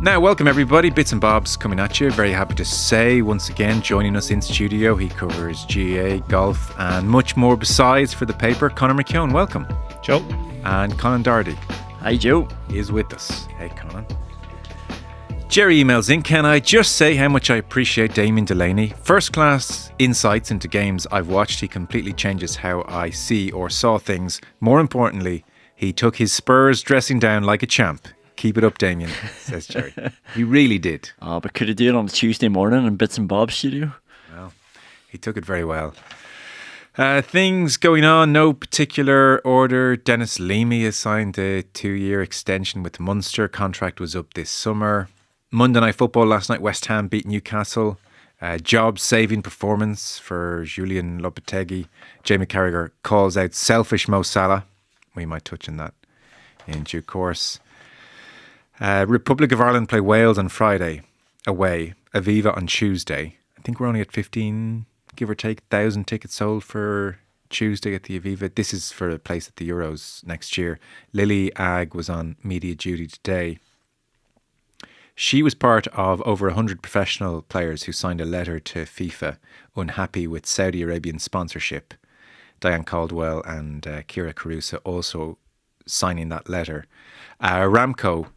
Now, welcome everybody. Bits and Bobs coming at you. Very happy to say, once again, joining us in studio, he covers GAA, golf, and much more besides for the paper. Conor McKeown, welcome. Joe. And Conan Doherty. Hi, Joe. Is with us. Hey, Conan. Jerry emails in, can I just say how much I appreciate Damien Delaney? First class insights into games I've watched. He completely changes how I see or saw things. More importantly, he took his Spurs dressing down like a champ. Keep it up, Damien, says Jerry. He really did. Oh, but could he do it on a Tuesday morning in Bits and Bob's studio? Well, he took it very well. Things going on, no particular order. Dennis Leamy has signed a 2-year extension with Munster. Contract was up this summer. Monday Night Football last night, West Ham beat Newcastle. Job-saving performance for Julian Lopetegui. Jamie Carragher calls out selfish Mo Salah. We might touch on that in due course. Republic of Ireland play Wales on Friday, away. Aviva on Tuesday. I think we're only at 15, give or take, 1,000 tickets sold for Tuesday at the Aviva. This is for a place at the Euros next year. Lily Agg was on media duty today. She was part of over 100 professional players who signed a letter to FIFA unhappy with Saudi Arabian sponsorship. Diane Caldwell and Kiera Carusa also signing that letter. Aramco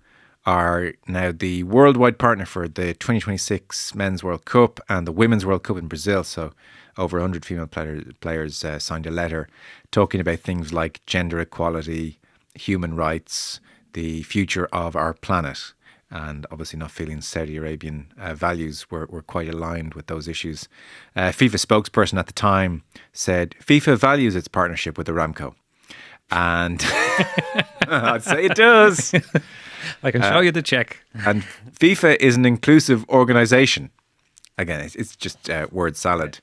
are now the worldwide partner for the 2026 Men's World Cup and the Women's World Cup in Brazil. So over 100 female players signed a letter talking about things like gender equality, human rights, the future of our planet, and obviously not feeling Saudi Arabian values were quite aligned with those issues. FIFA spokesperson at the time said, FIFA values its partnership with Aramco. And I'd say it does. I can show you the check. And FIFA is an inclusive organisation. Again, it's just word salad.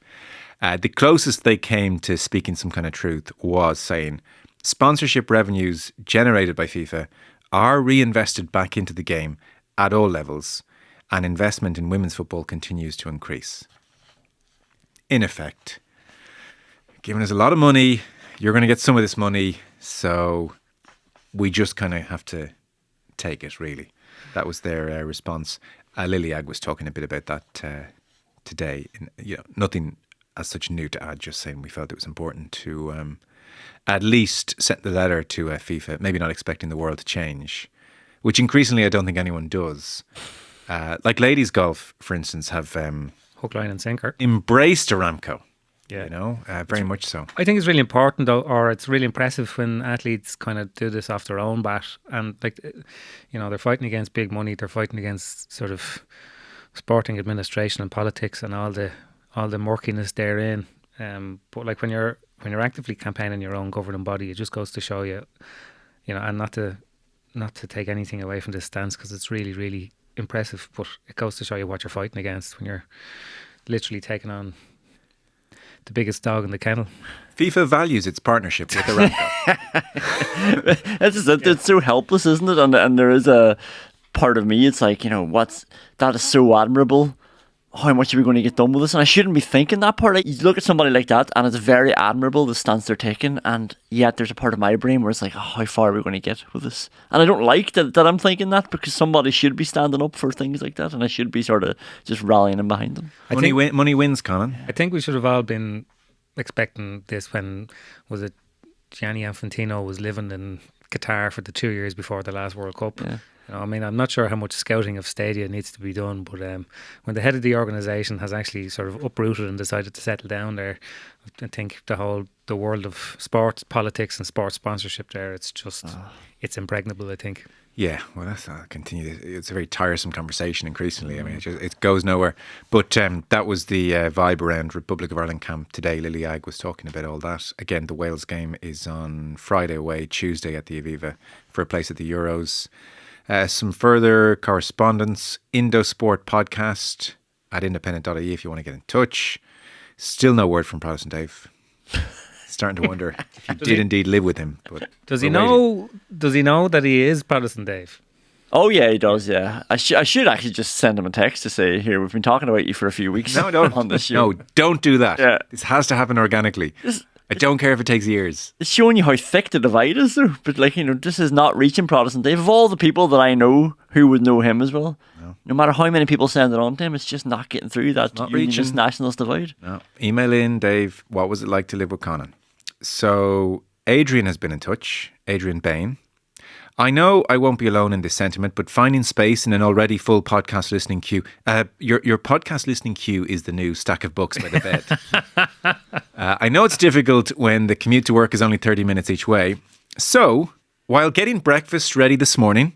The closest they came to speaking some kind of truth was saying sponsorship revenues generated by FIFA are reinvested back into the game at all levels, and investment in women's football continues to increase. In effect, giving us a lot of money, you're going to get some of this money, so we just kind of have to take it, really. That was their response. Lily Agg was talking a bit about that today. Nothing as such new to add, just saying we felt it was important to at least send the letter to FIFA, maybe not expecting the world to change, which increasingly I don't think anyone does. Like ladies golf, for instance, have Hook, line and sinker. Embraced Aramco. Yeah. Very much so. I think it's really important, though, or it's really impressive when athletes kind of do this off their own bat. And, they're fighting against big money. They're fighting against sort of sporting administration and politics and all the murkiness therein. But when you're actively campaigning your own governing body, it just goes to show you, and not to take anything away from this stance, because it's really, really impressive. But it goes to show you what you're fighting against when you're literally taking on the biggest dog in the kennel. FIFA values its partnership with Aramco. It's so helpless, isn't it? And there is a part of me, it's like, that is so admirable. How much are we going to get done with this? And I shouldn't be thinking that part. You look at somebody like that and it's very admirable, the stance they're taking, and yet there's a part of my brain where it's like, how far are we going to get with this? And I don't like that I'm thinking that, because somebody should be standing up for things like that, and I should be sort of just rallying in behind them. Money wins, Conan. I think we should have all been expecting this when, was it Gianni Infantino was living in Qatar for the 2 years before the last World Cup. Yeah. I'm not sure how much scouting of stadia needs to be done, but when the head of the organisation has actually sort of uprooted and decided to settle down there, I think the world of sports, politics and sports sponsorship there, it's just, it's impregnable, I think. Yeah, well, that's continue. It's a very tiresome conversation increasingly. I mean, it goes nowhere. But that was the vibe around Republic of Ireland camp today. Lily Agg was talking about all that. Again, the Wales game is on Friday away, Tuesday at the Aviva for a place at the Euros. Some further correspondence, Indosport podcast at independent.ie if you want to get in touch. Still no word from Protestant Dave. Starting to wonder if you did indeed live with him. But does he know that he is Protestant Dave? Oh yeah, he does. Yeah, I should actually just send him a text to say, "Here, we've been talking about you for a few weeks." No, don't. On this show. No, don't do that. Yeah. This has to happen organically. I don't care if it takes years. It's showing you how thick the divide is, though. But this is not reaching Protestant Dave. Of all the people that I know who would know him as well, No matter how many people send it on to him, it's just not getting through that not unionist reaching. nationalist divide. No. Email in, Dave, what was it like to live with Conan? So Adrian has been in touch, Adrian Bain. I know I won't be alone in this sentiment, but finding space in an already full podcast listening queue. Your podcast listening queue is the new stack of books by the bed. I know it's difficult when the commute to work is only 30 minutes each way. So, while getting breakfast ready this morning,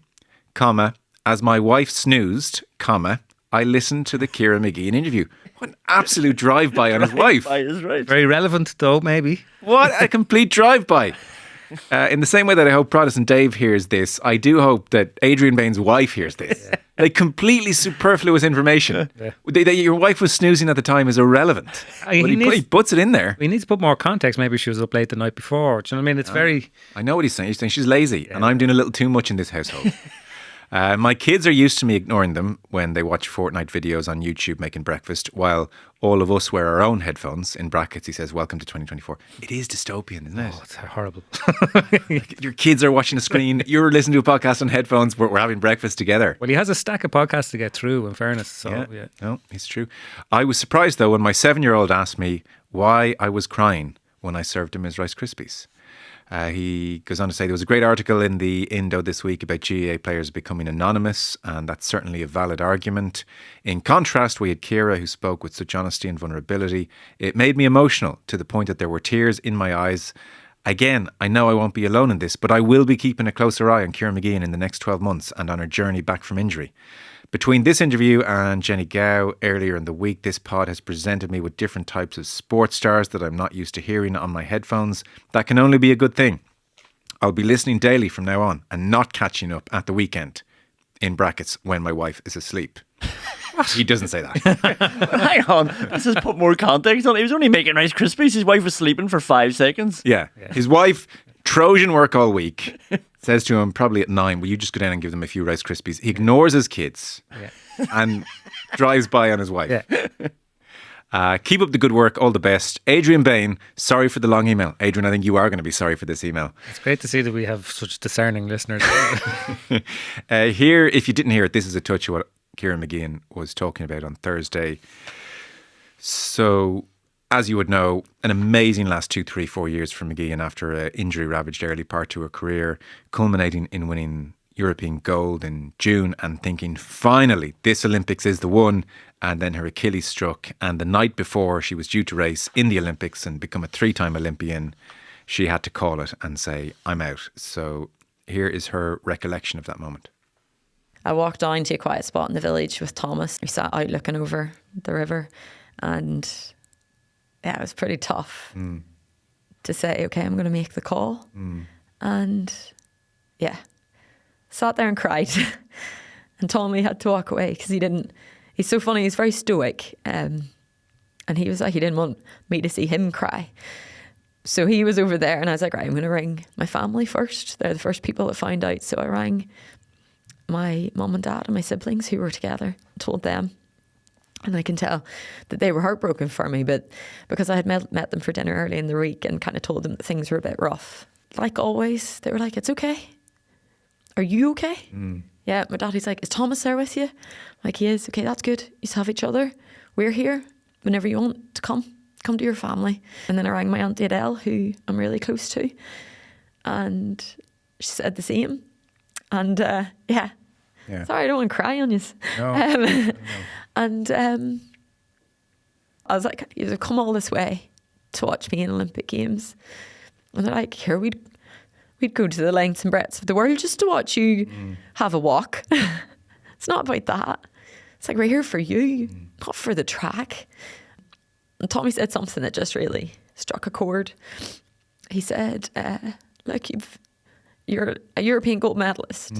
comma, as my wife snoozed, comma, I listened to the Kiera McAn interview. What an absolute drive-by on his wife. Is right. Very relevant, though, maybe. What a complete drive-by. In the same way that I hope Protestant Dave hears this, I do hope that Adrian Bain's wife hears this. Like, completely superfluous information. That your wife was snoozing at the time is irrelevant. But he puts it in there. We need to put more context. Maybe she was up late the night before. Do you know what I mean? It's very... I know what he's saying. He's saying she's lazy and I'm doing a little too much in this household. My kids are used to me ignoring them when they watch Fortnite videos on YouTube making breakfast, while all of us wear our own headphones. In brackets, he says, welcome to 2024. It is dystopian, isn't it? Oh, it's horrible. Your kids are watching a screen, you're listening to a podcast on headphones, but we're having breakfast together. Well, he has a stack of podcasts to get through, in fairness. So, yeah. No, it's true. I was surprised, though, when my 7-year-old asked me why I was crying when I served him his Rice Krispies. He goes on to say there was a great article in the Indo this week about GAA players becoming anonymous, and that's certainly a valid argument. In contrast, we had Kiera, who spoke with such honesty and vulnerability. It made me emotional to the point that there were tears in my eyes. Again, I know I won't be alone in this, but I will be keeping a closer eye on Kiera McAn in the next 12 months and on her journey back from injury. Between this interview and Jenny Gow earlier in the week, this pod has presented me with different types of sports stars that I'm not used to hearing on my headphones. That can only be a good thing. I'll be listening daily from now on and not catching up at the weekend, in brackets, when my wife is asleep. He doesn't say that. Hang on, let's just put more context on it. He was only making Rice Krispies. His wife was sleeping for 5 seconds. Yeah. His wife, Trojan work all week, says to him probably at 9, will you just go down and give them a few Rice Krispies? He ignores his kids and drives by on his wife. Keep up the good work. All the best. Adrian Bain, sorry for the long email. Adrian, I think you are going to be sorry for this email. It's great to see that we have such discerning listeners. Here, if you didn't hear it, this is a touch of what Kiera McAn was talking about on Thursday. So, as you would know, an amazing last 2, 3, 4 years for McAn after an injury-ravaged early part to her career, culminating in winning European gold in June and thinking, finally, this Olympics is the one. And then her Achilles struck. And the night before she was due to race in the Olympics and become a 3-time Olympian, she had to call it and say, I'm out. So here is her recollection of that moment. I walked down to a quiet spot in the village with Thomas. We sat out looking over the river, and it was pretty tough to say, okay, I'm going to make the call. And sat there and cried and Tommy had to walk away because he's so funny, he's very stoic, and he was like, he didn't want me to see him cry. So he was over there and I was like, right, I'm going to ring my family first. They're the first people that found out. So I rang my mum and dad and my siblings who were together, told them. And I can tell that they were heartbroken for me, but because I had met them for dinner early in the week and kind of told them that things were a bit rough. Like always, they were like, it's okay. Are you okay? Yeah, my daddy's like, is Thomas there with you? I'm like, he is. Okay, that's good. You have each other. We're here whenever you want to come to your family. And then I rang my auntie Adele, who I'm really close to, and she said the same. And sorry, I don't want to cry on you. No. And I was like, you've come all this way to watch me in Olympic Games. And they're like, here, we'd go to the lengths and breadths of the world just to watch you have a walk. It's not about that. It's like, we're here for you, not for the track. And Tommy said something that just really struck a chord. He said, look, you're a European gold medalist.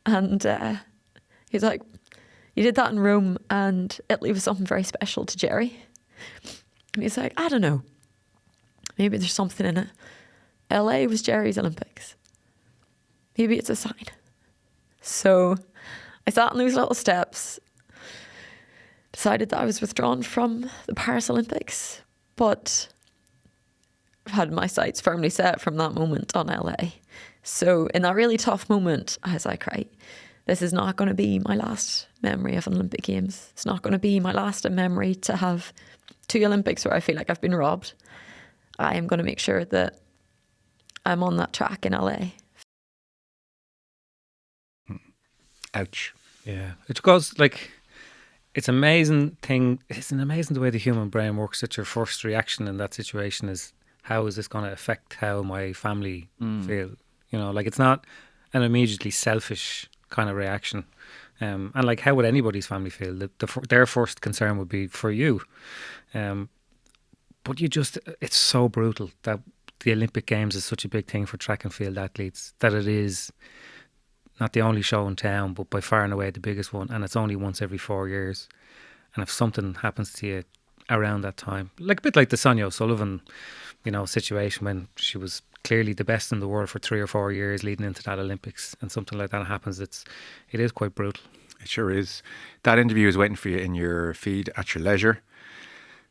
And he's like, you did that in Rome and Italy was something very special to Jerry. And he's like, I don't know. Maybe there's something in it. LA was Jerry's Olympics. Maybe it's a sign. So I sat on those little steps, decided that I was withdrawn from the Paris Olympics, but I've had my sights firmly set from that moment on LA. So in that really tough moment, I was like, right, this is not going to be my last memory of an Olympic Games. It's not going to be my last memory to have 2 Olympics where I feel like I've been robbed. I am going to make sure that I'm on that track in LA. Ouch. Yeah, it goes like, it's amazing thing. It's an amazing the way the human brain works. That your first reaction in that situation is, how is this going to affect how my family feel? You know, like, it's not an immediately selfish kind of reaction. And like, how would anybody's family feel? Their first concern would be for you. But it's so brutal that the Olympic Games is such a big thing for track and field athletes, that it is not the only show in town, but by far and away the biggest one. And it's only once every 4 years. And if something happens to you around that time, like a bit like the Sonia O'Sullivan, you know, situation, when she was clearly the best in the world for 3 or 4 years leading into that Olympics, and something like that happens, it is quite brutal. It sure is. That interview is waiting for you in your feed at your leisure.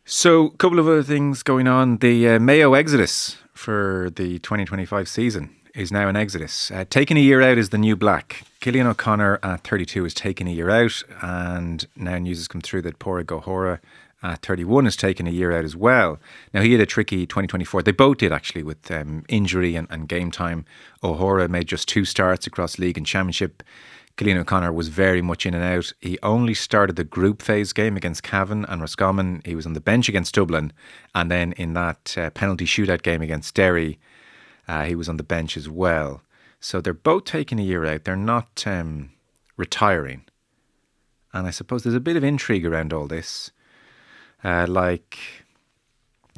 So, a couple of other things going on. The Mayo exodus for the 2025 season is now an exodus. Taking a year out is the new black. Cillian O'Connor at 32 is taking a year out, and now news has come through that Pora Gohora at 31 has taken a year out as well. Now, he had a tricky 2024. They both did, actually, with injury and game time. O'Hora made just 2 starts across league and championship. Cillian O'Connor was very much in and out. He only started the group phase game against Cavan and Roscommon. He was on the bench against Dublin. And then in that penalty shootout game against Derry, he was on the bench as well. So they're both taking a year out. They're not retiring. And I suppose there's a bit of intrigue around all this. Like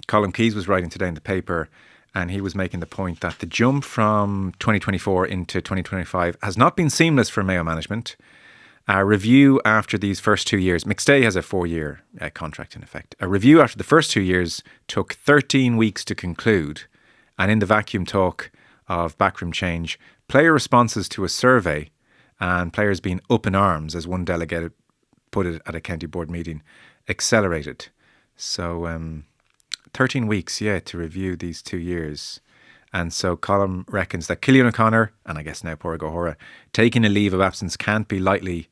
Colin Keyes was writing today in the paper, and he was making the point that the jump from 2024 into 2025 has not been seamless for Mayo management. A review after these first 2 years, McStay has a 4-year contract in effect. A review after the first 2 years took 13 weeks to conclude. And in the vacuum talk of backroom change, player responses to a survey and players being up in arms, as one delegate put it at a county board meeting, accelerated. So 13 weeks, to review these 2 years. And so Colin reckons that Cillian O'Connor, and I guess now Pora Gohora, taking a leave of absence can't be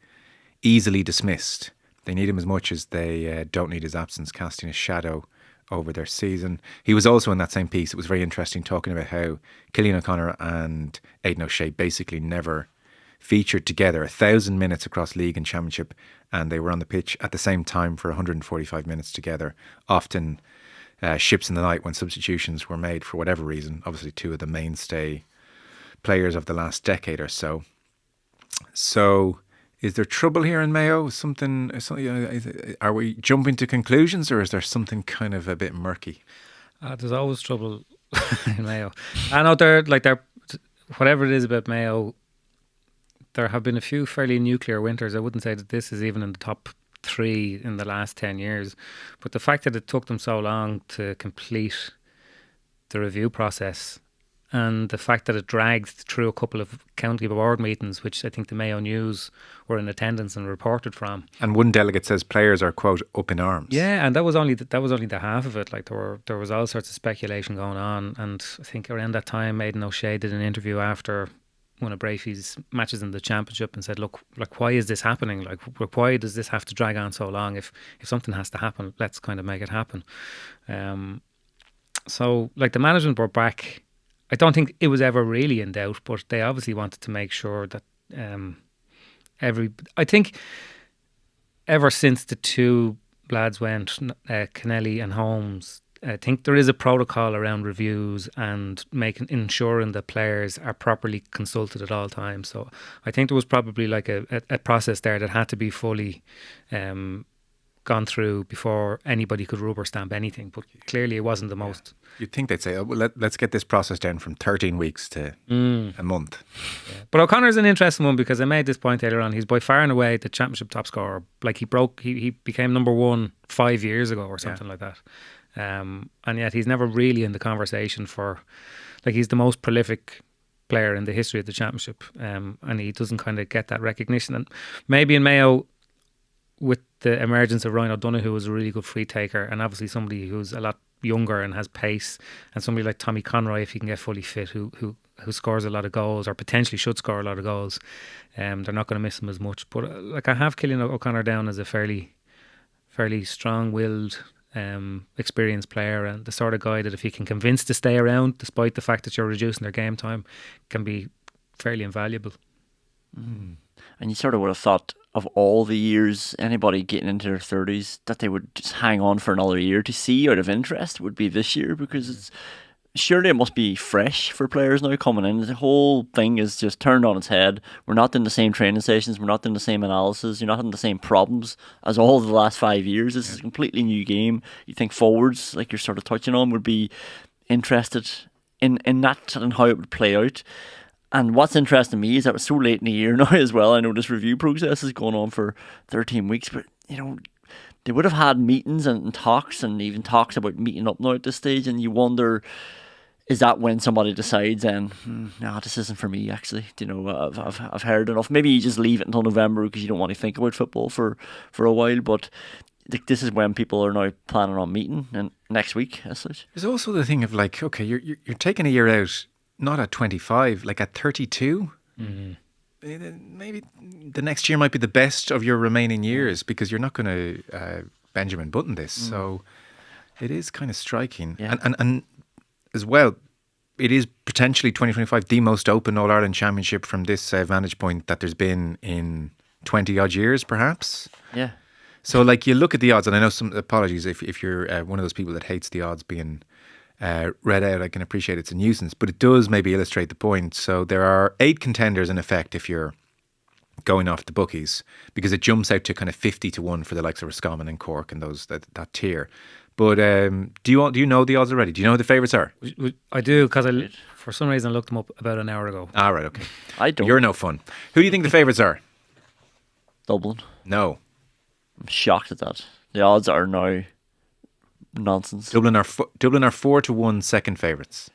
easily dismissed. They need him as much as they don't need his absence, casting a shadow over their season. He was also in that same piece. It was very interesting, talking about how Cillian O'Connor and Aidan O'Shea basically never featured together. 1,000 minutes across league and championship, and they were on the pitch at the same time for 145 minutes together. Often ships in the night when substitutions were made for whatever reason. Obviously 2 of the mainstay players of the last decade or so. So is there trouble here in Mayo? Something, are we jumping to conclusions, or is there something kind of a bit murky? There's always trouble in Mayo. I know whatever it is about Mayo, there have been a few fairly nuclear winters. I wouldn't say that this is even in the top 3 in the last 10 years. But the fact that it took them so long to complete the review process, and the fact that it dragged through a couple of county board meetings, which I think the Mayo News were in attendance and reported from. And one delegate says players are, quote, up in arms. Yeah, and that was only the half of it. Like there was all sorts of speculation going on, and I think around that time, Aidan O'Shea did an interview after one of Brafey's matches in the championship and said, look, why is this happening? Like, why does this have to drag on so long? If something has to happen, let's kind of make it happen. So, like, the management were back. I don't think it was ever really in doubt, but they obviously wanted to make sure that I think ever since the 2 lads went, Kennelly and Holmes, I think there is a protocol around reviews and ensuring that players are properly consulted at all times. So I think there was probably like a process there that had to be fully gone through before anybody could rubber stamp anything. But clearly it wasn't the most. You'd think they'd say, oh, well, let's get this process down from 13 weeks to a month. Yeah. But O'Connor's an interesting one, because I made this point earlier on. He's by far and away the championship top scorer. Like, he became number 1 5 years ago or something like that. And yet he's never really in the conversation for, like, he's the most prolific player in the history of the championship, and he doesn't kind of get that recognition. And maybe in Mayo, with the emergence of Ryan O'Donoghue, who was a really good free taker, and obviously somebody who's a lot younger and has pace, and somebody like Tommy Conroy, if he can get fully fit, who scores a lot of goals or potentially should score a lot of goals, they're not going to miss him as much. But like I have Killian O'Connor down as a fairly strong-willed, experienced player, and the sort of guy that if he can convince to stay around despite the fact that you're reducing their game time, can be fairly invaluable. And you sort of would have thought of all the years anybody getting into their 30s that they would just hang on for another year to see out of interest would be this year, because it's surely it must be fresh for players now coming in. The whole thing is just turned on its head. We're not in the same training sessions, we're not in the same analysis, you're not in the same problems as all the last 5 years. This is a completely new game. You think forwards, like you're sort of touching on, would be interested in that and how it would play out. And what's interesting to me is that it's so late in the year now as well. I know this review process is going on for 13 weeks, but they would have had meetings and talks, and even talks about meeting up now at this stage, and you wonder, is that when somebody decides then, no, this isn't for me actually. I've heard enough. Maybe you just leave it until November because you don't want to think about football for a while, but this is when people are now planning on meeting, and next week as such. There's also the thing of like, okay, you're taking a year out, not at 25, like at 32. Maybe the next year might be the best of your remaining years, because you're not going to Benjamin Button this. So it is kind of striking. Yeah. And as well, it is potentially 2025 the most open All-Ireland Championship from this vantage point that there's been in 20 odd years, perhaps. Yeah. So like you look at the odds, and I know some apologies if you're one of those people that hates the odds being read out. I can appreciate it's a nuisance, but it does maybe illustrate the point. So there are 8 contenders in effect if you're going off the bookies, because it jumps out to kind of 50 to 1 for the likes of Roscommon and Cork and those that tier. But do you know the odds already? Do you know who the favourites are? I do, because for some reason I looked them up about an hour ago. Ah, right, okay. I don't. You're no fun. Who do you think the favourites are? Dublin. No. I'm shocked at that. The odds are now nonsense. Dublin are 4 to 1 second favourites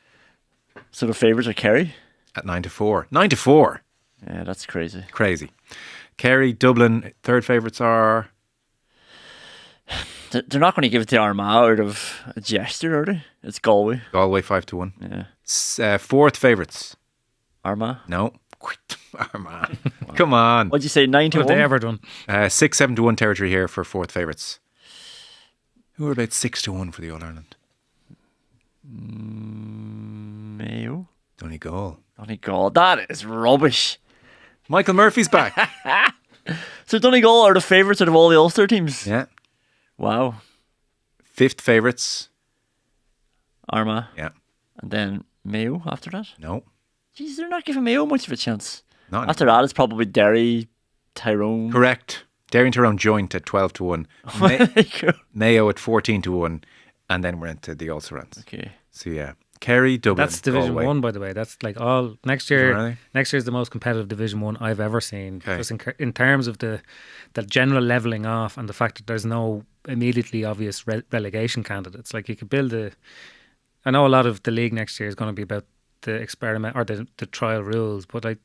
So the favourites are Kerry? at 9 to 4. 9 to 4. Yeah, that's crazy. Crazy. Kerry, Dublin, third favourites are... They're not going to give it to Armagh out of a gesture, are they? It's Galway. Galway 5 to 1. Yeah. Fourth favourites. Armagh. No. Armagh. Come on. What'd you say, 9 to What 1? have they ever done? 6, 7 to 1 territory here for fourth favourites. Who are about 6 to 1 for the All-Ireland? Mayo? Donegal. Donegal. That is rubbish. Michael Murphy's back. So Donegal are the favourites out of all the Ulster teams? Yeah. Wow. Fifth favourites. Armagh. Yeah. And then Mayo after that? No. Jeez, they're not giving Mayo much of a chance. Not After that, it's probably Derry, Tyrone. Correct. Derry and Tyrone joint at 12 to 1. Mayo at 14 to 1. And then we're into the Ulster runs. Okay. So yeah. Kerry, Dublin, That's Division Galway. 1, by the way. That's like all next year. Really? Next year is the most competitive Division 1 I've ever seen. Okay. Just in terms of the general levelling off and the fact that there's no immediately obvious relegation candidates. Like you could build I know a lot of the league next year is going to be about the experiment or the trial rules, but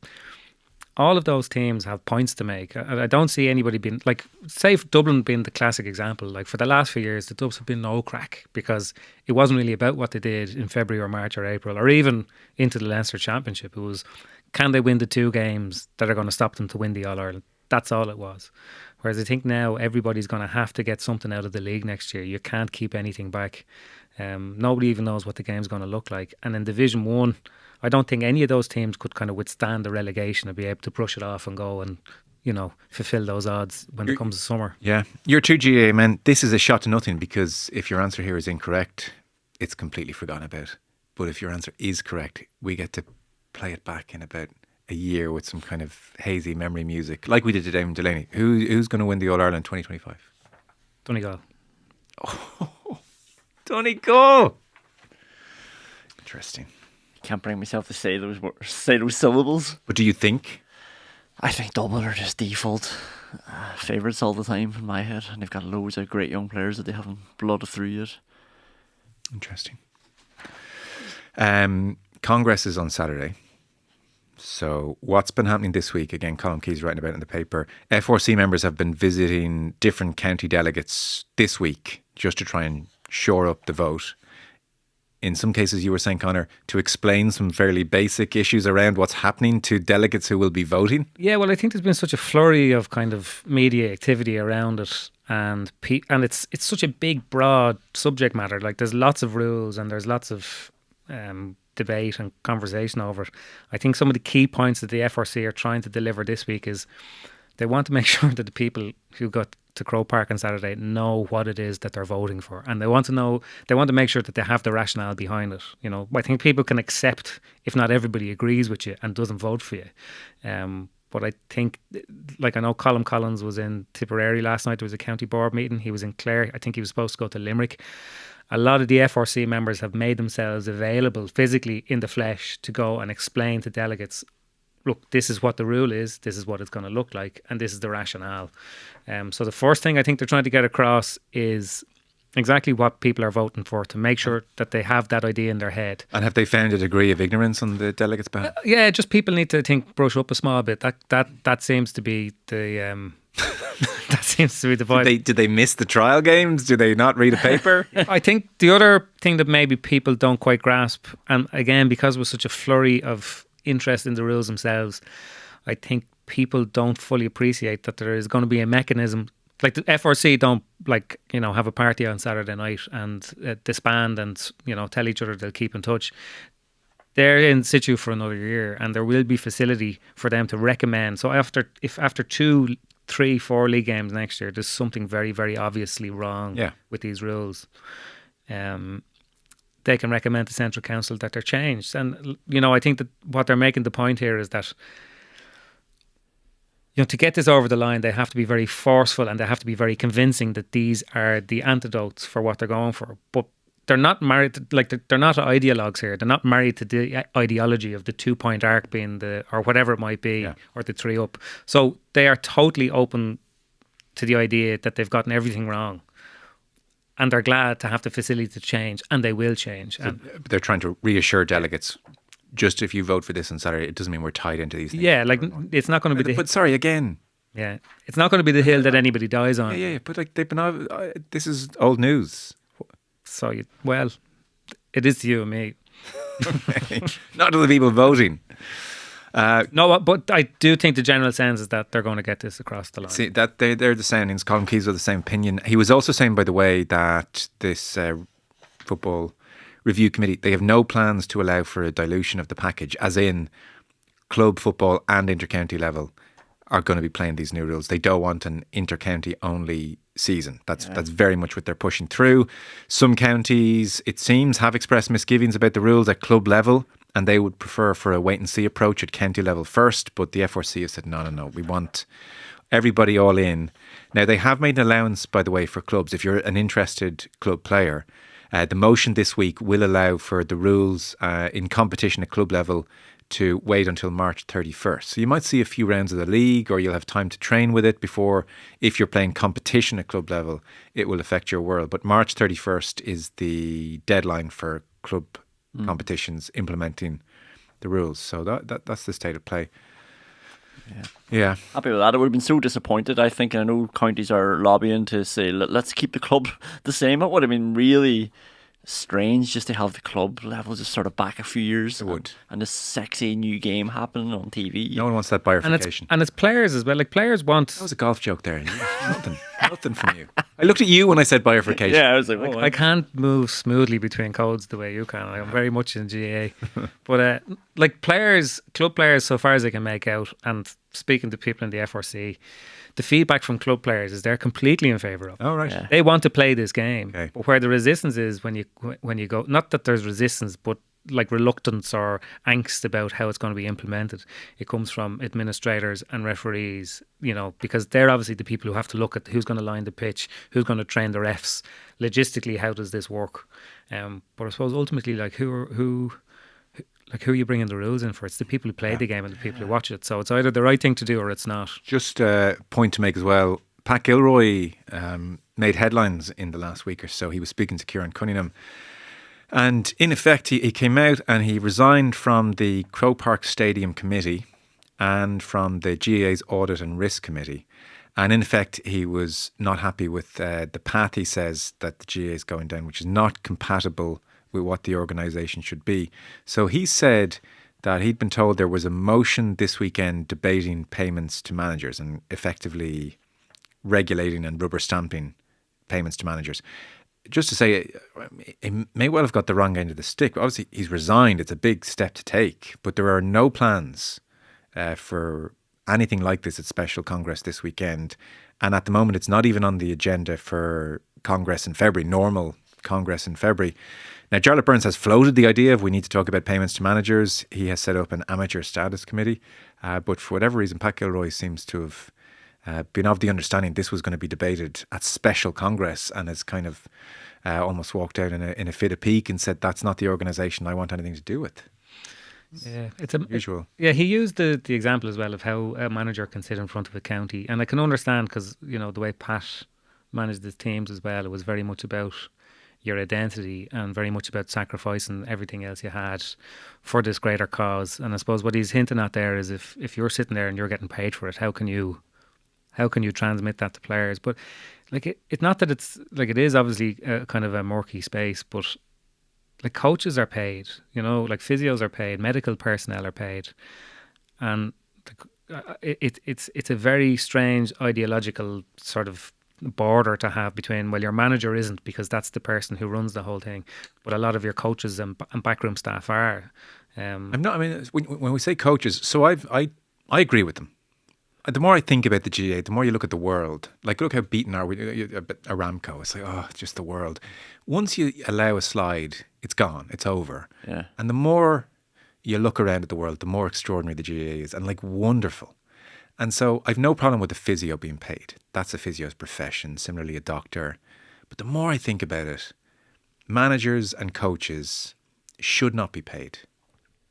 all of those teams have points to make. I don't see anybody being like, say Dublin being the classic example. Like for the last few years, the Dubs have been no crack because it wasn't really about what they did in February or March or April or even into the Leinster Championship. It was, can they win the 2 games that are going to stop them to win the All-Ireland? That's all it was. Whereas I think now everybody's going to have to get something out of the league next year. You can't keep anything back. Nobody even knows what the game's going to look like. And in Division 1, I don't think any of those teams could kind of withstand the relegation and be able to brush it off and go and, fulfill those odds when it comes to summer. Yeah. Your 2GA, man, this is a shot to nothing, because if your answer here is incorrect, it's completely forgotten about. But if your answer is correct, we get to play it back in about a year with some kind of hazy memory music, like we did to Damon Delaney. Who's going to win the All-Ireland 2025? Donegal. Donegal! Interesting. Can't bring myself to say those syllables. But do you think? I think Dublin are just default favourites all the time in my head, and they've got loads of great young players that they haven't blooded through yet. Interesting. Congress is on Saturday. So what's been happening this week? Again, Colin Key's writing about it in the paper. F4C members have been visiting different county delegates this week just to try and shore up the vote. in some cases, you were saying, Connor, to explain some fairly basic issues around what's happening to delegates who will be voting? Yeah, well, I think there's been such a flurry of kind of media activity around it, and it's such a big, broad subject matter. Like, there's lots of rules and there's lots of debate and conversation over it. I think some of the key points that the FRC are trying to deliver this week is they want to make sure that the people who got to Croke Park on Saturday know what it is that they're voting for, and they want to make sure that they have the rationale behind it. You know, I think people can accept if not everybody agrees with you and doesn't vote for you. But I think, like, I know Colm Collins was in Tipperary last night. There was a county board meeting. He was in Clare. I think he was supposed to go to Limerick. A lot of the FRC members have made themselves available physically in the flesh to go and explain to delegates, look, this is what the rule is, this is what it's going to look like, and this is the rationale. So the first thing I think they're trying to get across is exactly what people are voting for, to make sure that they have that idea in their head. And have they found a degree of ignorance on the delegates' behalf? Yeah, just people need to, I think, brush up a small bit. That seems to be the that seems to be the point. Did they miss the trial games? Do they not read a paper? I think the other thing that maybe people don't quite grasp, and again, because there was such a flurry of interest in the rules themselves, I think people don't fully appreciate that there is going to be a mechanism. Like, the FRC don't, like, you know, have a party on Saturday night and disband and, you know, tell each other they'll keep in touch. They're in situ for another year, and there will be facility for them to recommend. So after 2, 3, 4 league games next year, there's something very, very obviously wrong with these rules. They can recommend to Central Council that they're changed. And, you know, I think that what they're making the point here is that, you know, to get this over the line, they have to be very forceful and they have to be very convincing that these are the antidotes for what they're going for. But they're not married to, like, they're not ideologues here. They're not married to the ideology of the 2-point arc being or whatever it might be, or the 3 up. So they are totally open to the idea that they've gotten everything wrong. And they're glad to have the facility to change, and they will change. So they're trying to reassure delegates, just if you vote for this on Saturday, it doesn't mean we're tied into these things. Yeah, like, it's not going to be But sorry, again. Yeah, it's not going to be the hill that anybody dies on. Yeah, but like, they've been this is old news. So, well, it is to you and me. Not to the people voting. No, but I do think the general sense is that they're going to get this across the line. See, that they're the soundings. Colin Keys with the same opinion. He was also saying, by the way, that this football review committee, they have no plans to allow for a dilution of the package, as in club football and intercounty level are going to be playing these new rules. They don't want an intercounty only season. That's very much what they're pushing through. Some counties, it seems, have expressed misgivings about the rules at club level, and they would prefer for a wait and see approach at county level first. But the FRC has said, no, we want everybody all in. Now, they have made an allowance, by the way, for clubs. If you're an interested club player, the motion this week will allow for the rules in competition at club level to wait until March 31st. So you might see a few rounds of the league, or you'll have time to train with it before, if you're playing competition at club level, it will affect your world. But March 31st is the deadline for club competitions implementing the rules. So that's the state of play. Yeah. Happy with that. I would have been so disappointed, I think. I know counties are lobbying to say, let's keep the club the same. It would have been really strange just to have the club level just sort of back a few years. It would. And this sexy new game happening on TV. No one wants that bifurcation. And it's players as well. Like, players want... That was a golf joke there. Nothing from you. I looked at you when I said bifurcation. Yeah, I was like, I can't move smoothly between codes the way you can. I'm very much in GA. But like, players, club players, so far as I can make out, and speaking to people in the FRC, the feedback from club players is they're completely in favour of it. Oh, right. Yeah. They want to play this game. Okay. But where the resistance is when you go, not that there's resistance, but like reluctance or angst about how it's going to be implemented. It comes from administrators and referees, you know, because they're obviously the people who have to look at who's going to line the pitch, who's going to train the refs. Logistically, how does this work? But I suppose ultimately, like, who are you bringing the rules in for? It's the people who play the game and the people who watch it. So it's either the right thing to do or it's not. Just a point to make as well. Pat Gilroy made headlines in the last week or so. He was speaking to Kieran Cunningham. And in effect, he came out and he resigned from the Croke Park Stadium Committee and from the GAA's Audit and Risk Committee. And in effect, he was not happy with the path, he says, that the GAA is going down, which is not compatible with what the organisation should be. So he said that he'd been told there was a motion this weekend debating payments to managers and effectively regulating and rubber stamping payments to managers. Just to say, he may well have got the wrong end of the stick. Obviously, he's resigned. It's a big step to take, but there are no plans for anything like this at Special Congress this weekend. And at the moment, it's not even on the agenda for Congress in February, normal Congress in February. Now, Charlotte Burns has floated the idea of we need to talk about payments to managers. He has set up an amateur status committee. But for whatever reason, Pat Gilroy seems to have been of the understanding this was going to be debated at Special Congress, and has kind of almost walked out in a fit of pique and said, that's not the organisation I want anything to do with. Yeah, it's unusual. Yeah, he used the example as well of how a manager can sit in front of a county, and I can understand because the way Pat managed his teams as well, it was very much about your identity and very much about sacrificing everything else you had for this greater cause. And I suppose what he's hinting at there is if you're sitting there and you're getting paid for it, how can you transmit that to players? But like it's not that it's like, it is obviously kind of a murky space, but like coaches are paid, like physios are paid, medical personnel are paid, and it's a very strange ideological sort of border to have between, well, your manager isn't because that's the person who runs the whole thing, but a lot of your coaches and backroom staff are. I'm not. I mean, when we say coaches, so I agree with them. The more I think about the GAA, the more you look at the world. Like, look how beaten are we? Aramco. It's like, it's just the world. Once you allow a slide, it's gone. It's over. Yeah. And the more you look around at the world, the more extraordinary the GAA is, and like wonderful. And so I've no problem with the physio being paid. That's a physio's profession. Similarly, a doctor. But the more I think about it, managers and coaches should not be paid.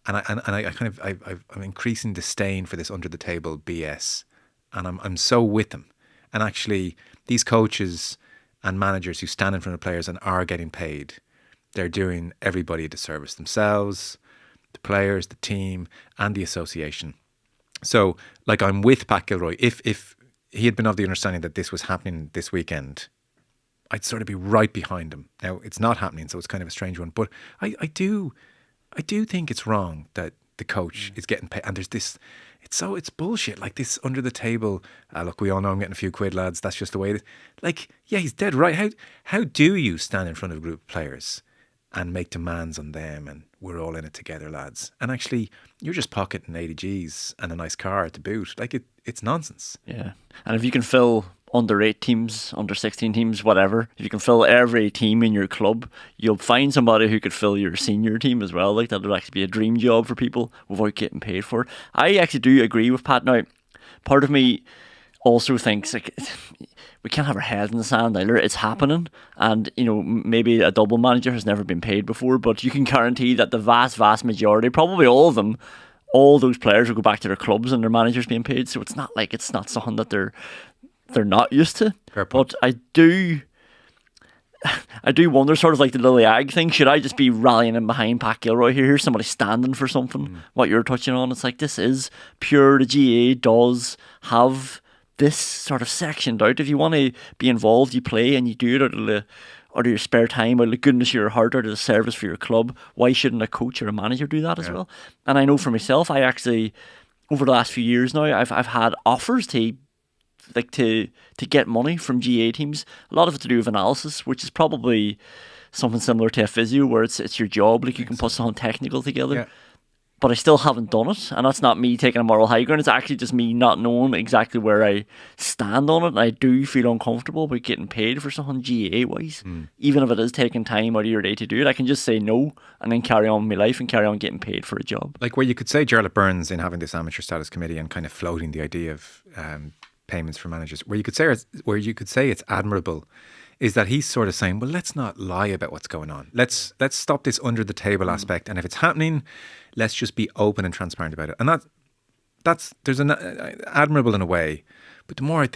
And I'm increasing disdain for this under the table BS, and I'm so with them. And actually, these coaches and managers who stand in front of players and are getting paid, they're doing everybody a disservice, themselves, the players, the team, and the association. So, like, I'm with Pat Gilroy. If he had been of the understanding that this was happening this weekend, I'd sort of be right behind him. Now, it's not happening, so it's kind of a strange one. But I do think it's wrong that the coach is getting paid. And there's this, it's bullshit. Like this under the table, look, we all know I'm getting a few quid, lads. That's just the way it is. Like, yeah, he's dead right. How do you stand in front of a group of players and make demands on them and we're all in it together, lads? And actually, you're just pocketing 80 G's and a nice car to boot. Like, it's nonsense. Yeah. And if you can fill under 8 teams, under 16 teams, whatever, if you can fill every team in your club, you'll find somebody who could fill your senior team as well. Like, that would actually be a dream job for people without getting paid for it. I actually do agree with Pat. Now, part of me also thinks, like, we can't have our heads in the sand either. It's happening, and maybe a double manager has never been paid before, but you can guarantee that the vast majority, probably all of them, all those players will go back to their clubs and their managers being paid. So it's not like it's not something that they're not used to. But I do wonder, sort of like the Lily Ag thing, should I just be rallying in behind Pat Gilroy here? Here's somebody standing for something, what you're touching on. It's like, this is pure. The GAA does have this sort of sectioned out. If you want to be involved, you play and you do it out of your spare time, out of the goodness of your heart, out of the service for your club. Why shouldn't a coach or a manager do that as well? And I know for myself, I actually, over the last few years now, I've had offers to get money from GA teams. A lot of it to do with analysis, which is probably something similar to a physio, where it's your job. Like, you can put something technical together. Yeah. But I still haven't done it, and that's not me taking a moral high ground. It's actually just me not knowing exactly where I stand on it, and I do feel uncomfortable about getting paid for something GAA-wise. Even if it is taking time out of your day to do it, I can just say no and then carry on with my life and carry on getting paid for a job. Like, where you could say Charlotte Burns, in having this amateur status committee and kind of floating the idea of payments for managers, where you could say it's admirable, is that he's sort of saying, well, let's not lie about what's going on. Let's stop this under the table aspect, and if it's happening, let's just be open and transparent about it. And that's there's an admirable in a way. But the more I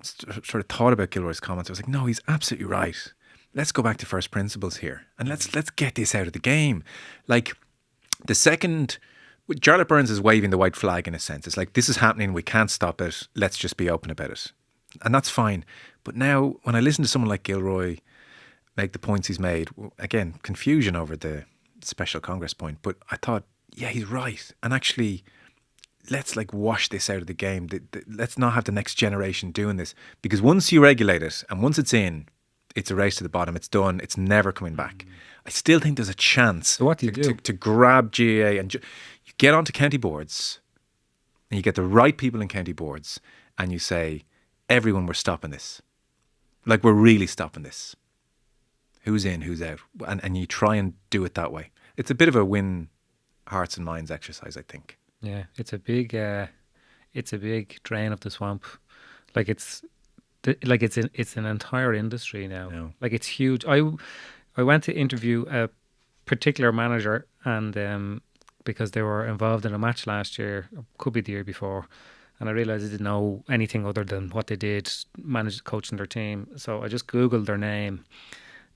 sort of thought about Gilroy's comments, I was like, no, he's absolutely right. Let's go back to first principles here, and let's get this out of the game. Like, the second Charlotte Burns is waving the white flag, in a sense. It's like, this is happening, we can't stop it, let's just be open about it. And that's fine. But now, when I listen to someone like Gilroy, make the points he's made. Again, confusion over the special Congress point, but I thought, yeah, he's right. And actually, let's like wash this out of the game. Let's not have the next generation doing this, because once you regulate it and once it's in, it's a race to the bottom. It's done. It's never coming back. I still think there's a chance So what do you do? to grab GAA and you get onto county boards and you get the right people in county boards and you say, everyone, we're stopping this. Like, we're really stopping this. Who's in, who's out? And you try and do it that way. It's a bit of a win hearts and minds exercise, I think. Yeah, it's a big drain of the swamp. Like it's an entire industry now. No. Like it's huge. I went to interview a particular manager, and because they were involved in a match last year, could be the year before, and I realised I didn't know anything other than what they did, coaching their team. So I just Googled their name,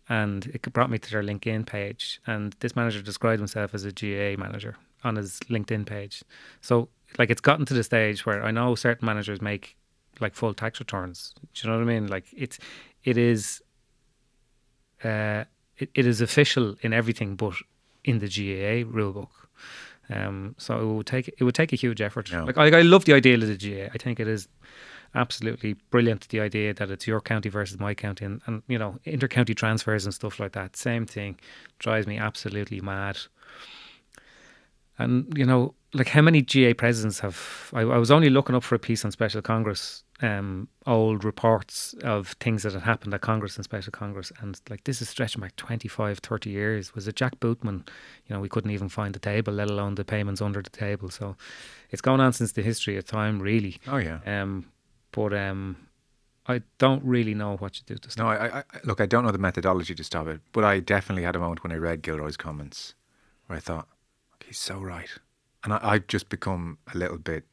and it brought me to their LinkedIn page. And this manager described himself as a GA manager on his LinkedIn page. So like it's gotten to the stage where I know certain managers make like full tax returns. Do you know what I mean? Like it is official in everything but in the GAA rulebook. So it would take a huge effort. Yeah. Like I love the idea of the GAA. I think it is absolutely brilliant, the idea that it's your county versus my county, and you know, inter-county transfers and stuff like that. Same thing drives me absolutely mad. And you know, like how many GA presidents have I was only looking up for a piece on Special Congress, old reports of things that had happened at Congress and Special Congress, and like this is stretching back 25, 30 years. Was it Jack Bootman? You know, we couldn't even find the table, let alone the payments under the table. So it's going on since the history of time, really. Oh yeah. But I don't really know what you do to stop. No, I look, I don't know the methodology to stop it, but I definitely had a moment when I read Gilroy's comments where I thought, okay, he's so right. And I've just become a little bit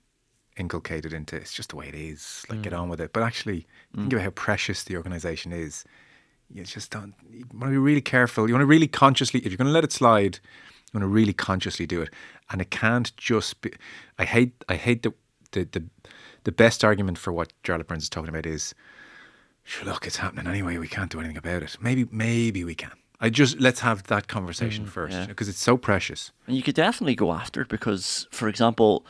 inculcated into it's just the way it is, like get on with it. But actually, think about how precious the organisation is. You just don't, you want to be really careful. You want to really consciously, if you're going to let it slide, you want to really consciously do it. And it can't just be, I hate the best argument for what Jarlath Burns is talking about is, sure, look, it's happening anyway. We can't do anything about it. Maybe we can. Let's have that conversation first, because it's so precious. And you could definitely go after it because, for example,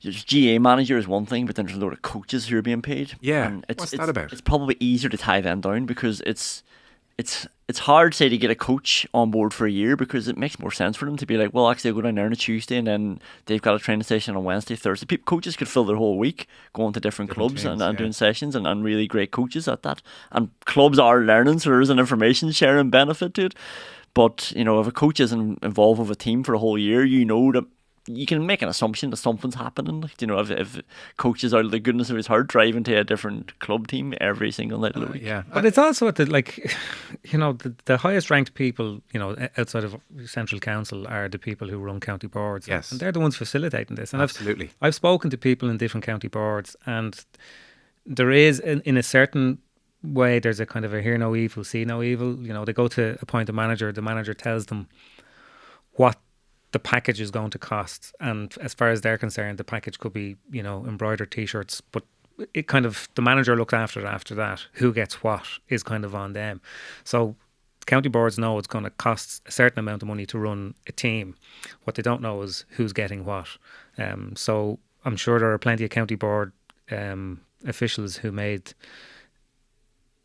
your GA manager is one thing, but then there's a lot of coaches who are being paid. Yeah, and what's that about? It's probably easier to tie them down because it's hard, say, to get a coach on board for a year because it makes more sense for them to be like, well, actually, I'll go down there on a Tuesday and then they've got a training session on Wednesday, Thursday. Coaches could fill their whole week going to different clubs teams, and doing sessions and really great coaches at that. And clubs are learning, so there is an information sharing benefit to it. But, you know, if a coach isn't involved with a team for a whole year, you know that you can make an assumption that something's happening. Like, you know, if coaches are the goodness of his heart driving to a different club team every single night of the week. Yeah, But it's also you know, the highest ranked people, you know, outside of Central Council are the people who run county boards. Yes. And they're the ones facilitating this. And absolutely. I've spoken to people in different county boards, and there is, in a certain way, there's a kind of a hear no evil, see no evil. You know, they go to appoint a manager, the manager tells them what the package is going to cost, and as far as they're concerned, the package could be, you know, embroidered t-shirts, but it kind of, the manager looks after it after that. Who gets what is kind of on them. So county boards know it's going to cost a certain amount of money to run a team. What they don't know is who's getting what. So I'm sure there are plenty of county board officials who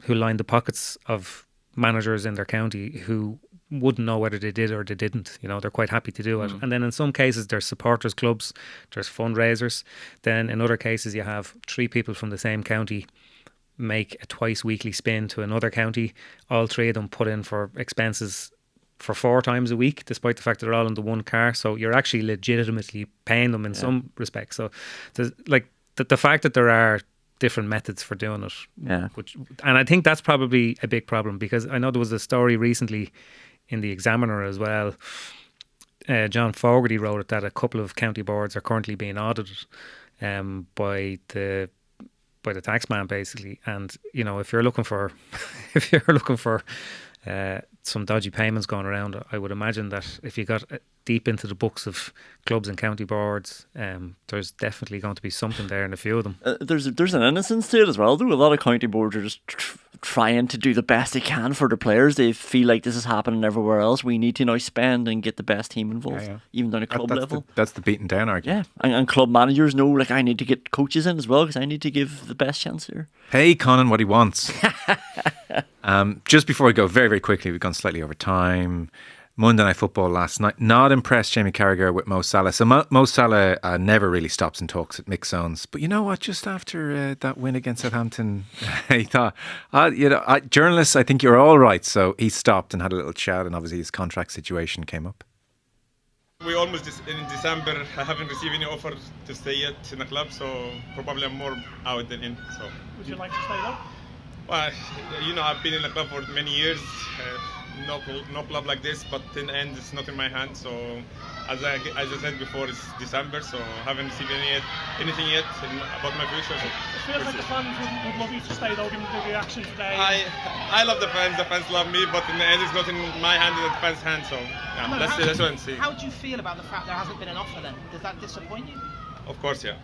lined the pockets of managers in their county who wouldn't know whether they did or they didn't. You know, they're quite happy to do it. And then in some cases there's supporters clubs, there's fundraisers. Then in other cases you have 3 people from the same county make a twice weekly spin to another county. All 3 of them put in for expenses for 4 times a week, despite the fact that they're all in the one car. So you're actually legitimately paying them in some respects. So there's like the fact that there are different methods for doing it. Yeah. And I think that's probably a big problem, because I know there was a story recently in the Examiner as well. John Fogarty wrote it that a couple of county boards are currently being audited by the taxman, basically. And you know, if you're looking for some dodgy payments going around. I would imagine that if you got deep into the books of clubs and county boards, there's definitely going to be something there in a few of them. There's an innocence to it as well, though. A lot of county boards are just trying to do the best they can for the players. They feel like this is happening everywhere else. We need to now spend and get the best team involved, even down at club level. That's the beaten down argument. Yeah, and club managers know, like, I need to get coaches in as well because I need to give the best chance here. Pay Conan what he wants. Just before we go, very, very quickly, we've gone slightly over time. Monday Night Football last night. Not impressed, Jamie Carragher, with Mo Salah. So Mo Salah never really stops and talks at mixed zones. But you know what? Just after that win against Southampton, he thought, journalists, I think you're all right. So he stopped and had a little chat, and obviously his contract situation came up. We almost in December. I haven't received any offer to stay yet in the club, so probably I'm more out than in. So would you like to stay though? Well, I've been in the club for many years. No club like this, but in the end, it's not in my hand. So, as I said before, it's December, so I haven't received anything yet about my future. So it feels like the fans would love you to stay, though, given the reaction today. I love the fans love me, but in the end, it's not in my hand, it's the fans' hand. So, let's wait and see. How do you feel about the fact there hasn't been an offer then? Does that disappoint you? Of course, yeah.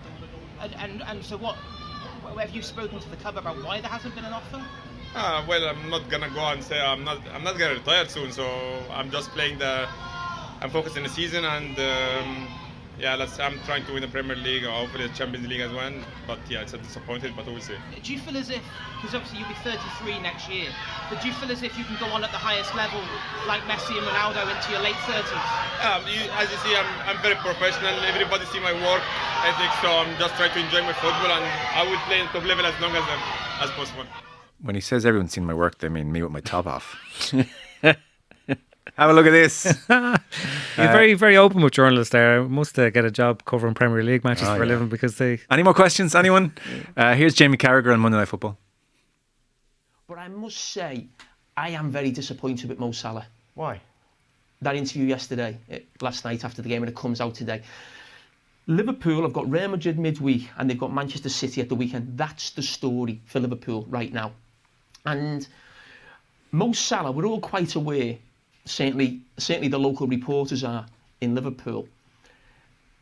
And so what? Have you spoken to the club about why there hasn't been an offer? Well, I'm not gonna go and say I'm not gonna retire soon. So I'm just playing I'm focused in the season, and I'm trying to win the Premier League or hopefully the Champions League as well. But yeah, it's a disappointed, but we'll see. Do you feel as if, because obviously you'll be 33 next year, but do you feel as if you can go on at the highest level like Messi and Ronaldo into your late 30s? As you see, I'm very professional. Everybody see my work ethic, so I'm just trying to enjoy my football, and I will play at top level as long as possible. When he says everyone's seen my work, they mean me with my top off. Have a look at this. You're very, very open with journalists there. I must get a job covering Premier League matches for a living because they... Any more questions? Anyone? Here's Jamie Carragher on Monday Night Football. But I must say, I am very disappointed with Mo Salah. Why? That interview last night after the game, and it comes out today. Liverpool have got Real Madrid midweek and they've got Manchester City at the weekend. That's the story for Liverpool right now. And Mo Salah, we're all quite aware, certainly the local reporters are in Liverpool,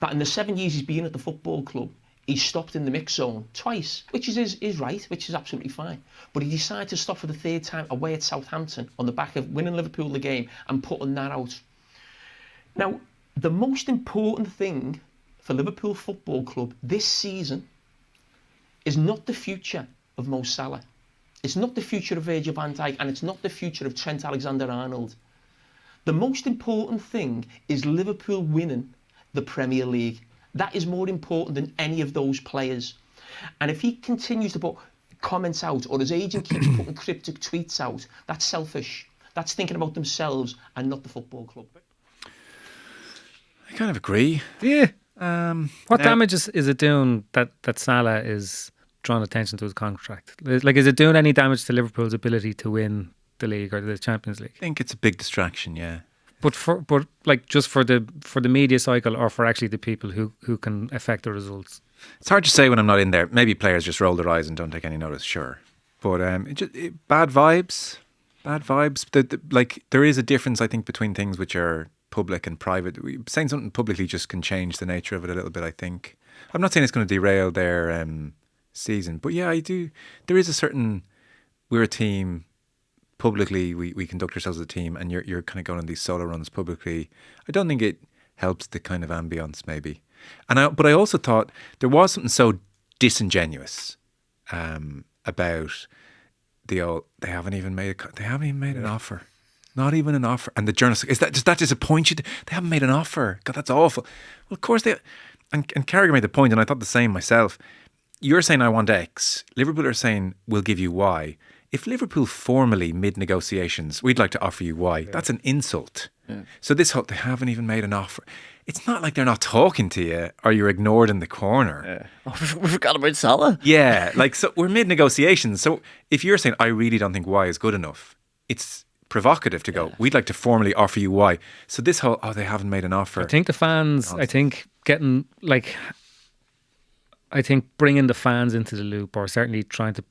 that in the 7 years he's been at the football club, he's stopped in the mix zone twice, which is right, which is absolutely fine. But he decided to stop for the third time away at Southampton on the back of winning Liverpool the game and putting that out. Now, the most important thing for Liverpool Football Club this season is not the future of Mo Salah. It's not the future of Virgil van Dijk, and it's not the future of Trent Alexander-Arnold. The most important thing is Liverpool winning the Premier League. That is more important than any of those players. And if he continues to put comments out, or his agent keeps putting cryptic tweets out, that's selfish. That's thinking about themselves and not the football club. I kind of agree. Yeah. What damage is it doing that Salah is drawing attention to his contract? Like, is it doing any damage to Liverpool's ability to win the league or the Champions League? I think it's a big distraction, yeah. But just for the media cycle, or for actually the people who can affect the results? It's hard to say when I'm not in there. Maybe players just roll their eyes and don't take any notice, sure. But bad vibes. There is a difference, I think, between things which are public and private. Saying something publicly just can change the nature of it a little bit, I think. I'm not saying it's going to derail their season, but yeah, I do. There is a certain, we're a team, publicly we conduct ourselves as a team, and you're kind of going on these solo runs publicly. I don't think it helps the kind of ambience, maybe. But I also thought there was something so disingenuous about the old, they haven't even made an offer. Not even an offer. And the journalist, does that disappoint you? They haven't made an offer. God, that's awful. Well, of course they... And Carragher made the point, and I thought the same myself. You're saying, I want X. Liverpool are saying, we'll give you Y. If Liverpool formally, mid-negotiations, we'd like to offer you Y, that's an insult. Yeah. So this whole, they haven't even made an offer. It's not like they're not talking to you or you're ignored in the corner. Yeah. Oh, we forgot about Salah. Yeah, so we're mid-negotiations. So if you're saying, I really don't think Y is good enough, it's provocative to go, we'd like to formally offer you Y. So this whole, they haven't made an offer. I think the fans, bringing the fans into the loop, or certainly trying to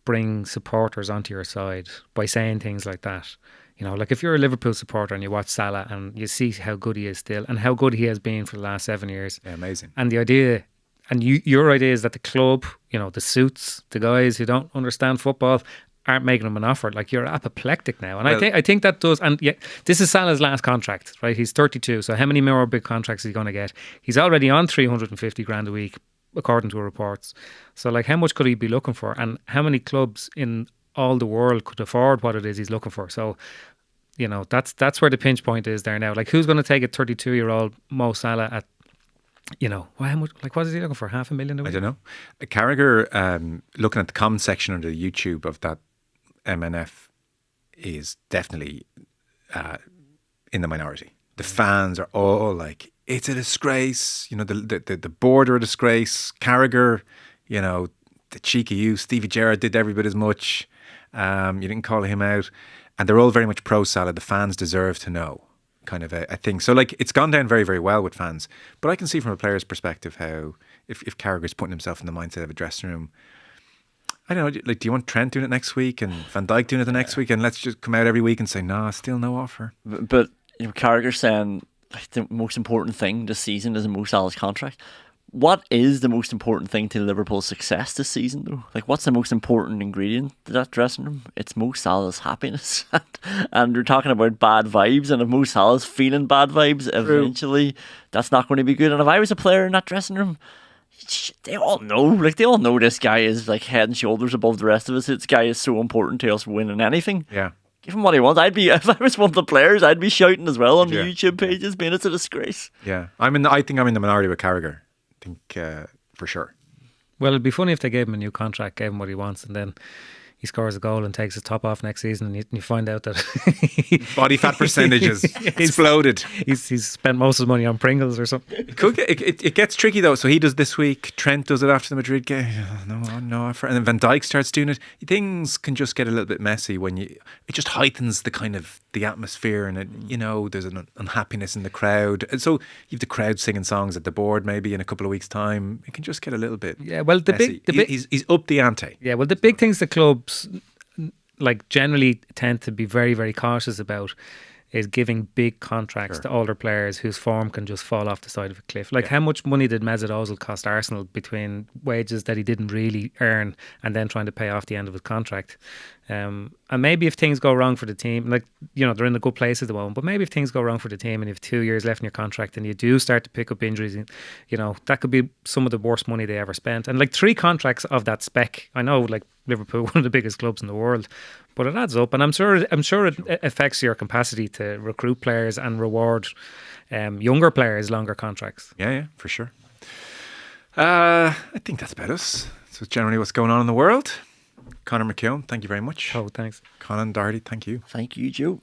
bring supporters onto your side by saying things like that. You know, like if you're a Liverpool supporter and you watch Salah and you see how good he is still and how good he has been for the last 7 years. Yeah, amazing. And the idea, and your idea is that the club, you know, the suits, the guys who don't understand football aren't making him an offer. Like, you're apoplectic now. And I think that does, and yeah, this is Salah's last contract, right? He's 32. So how many more big contracts is he going to get? He's already on 350 grand a week, according to reports. So like, how much could he be looking for? And how many clubs in all the world could afford what it is he's looking for? So, you know, that's where the pinch point is there now. Like, who's going to take a 32-year-old Mo Salah at, you know, how much? Like, what is he looking for? $500,000 a week? I don't know. Carragher, looking at the comment section under the YouTube of that MNF, is definitely in the minority. The fans are all like, it's a disgrace. You know, the board are a disgrace. Carragher, you know, the cheeky you, Stevie Gerrard did every bit as much. You didn't call him out. And they're all very much pro Salah. The fans deserve to know, kind of a thing. So like, it's gone down very, very well with fans. But I can see from a player's perspective how if Carragher's putting himself in the mindset of a dressing room, I don't know, like, do you want Trent doing it next week and Van Dijk doing it the next week, and let's just come out every week and say, nah, still no offer? But you know, Carragher saying like the most important thing this season is Mo Salah's contract. What is the most important thing to Liverpool's success this season, though? Like, what's the most important ingredient to that dressing room? It's Mo Salah's happiness. And we're talking about bad vibes, and if Mo Salah's feeling bad vibes, eventually that's not going to be good. And if I was a player in that dressing room, they all know this guy is like head and shoulders above the rest of us. This guy is so important to us winning anything. Yeah. Give him what he wants. If I was one of the players, I'd be shouting as well on the YouTube pages, being it's a disgrace. Yeah. I think I'm in the minority with Carragher. I think for sure. Well, it'd be funny if they gave him a new contract, gave him what he wants, and then he scores a goal and takes his top off next season, and you find out that body fat percentages exploded. He's spent most of his money on Pringles or something. It gets tricky though. So he does this week. Trent does it after the Madrid game. No offer, and then Van Dijk starts doing it. Things can just get a little bit messy when it just heightens the kind of the atmosphere, and it, you know, there's an unhappiness in the crowd. And so you have the crowd singing songs at the board. Maybe in a couple of weeks' time, it can just get a little bit. Yeah. Well, he's up the ante. Yeah. Well, the big things the clubs like generally tend to be very, very cautious about is giving big contracts to older players whose form can just fall off the side of a cliff. Like, how much money did Mesut Ozil cost Arsenal between wages that he didn't really earn and then trying to pay off the end of his contract? And maybe if things go wrong for the team, like, you know, they're in a good place at the moment, but maybe if things go wrong for the team and you have 2 years left in your contract and you do start to pick up injuries, you know, that could be some of the worst money they ever spent. And like 3 contracts of that spec, I know, like, Liverpool, one of the biggest clubs in the world, but it adds up, and I'm sure it affects your capacity to recruit players and reward younger players longer contracts. Yeah, for sure. I think that's about us. So generally what's going on in the world. Conor McKeown, thank you very much. Oh, thanks. Colin Doherty, thank you. Thank you, Joe.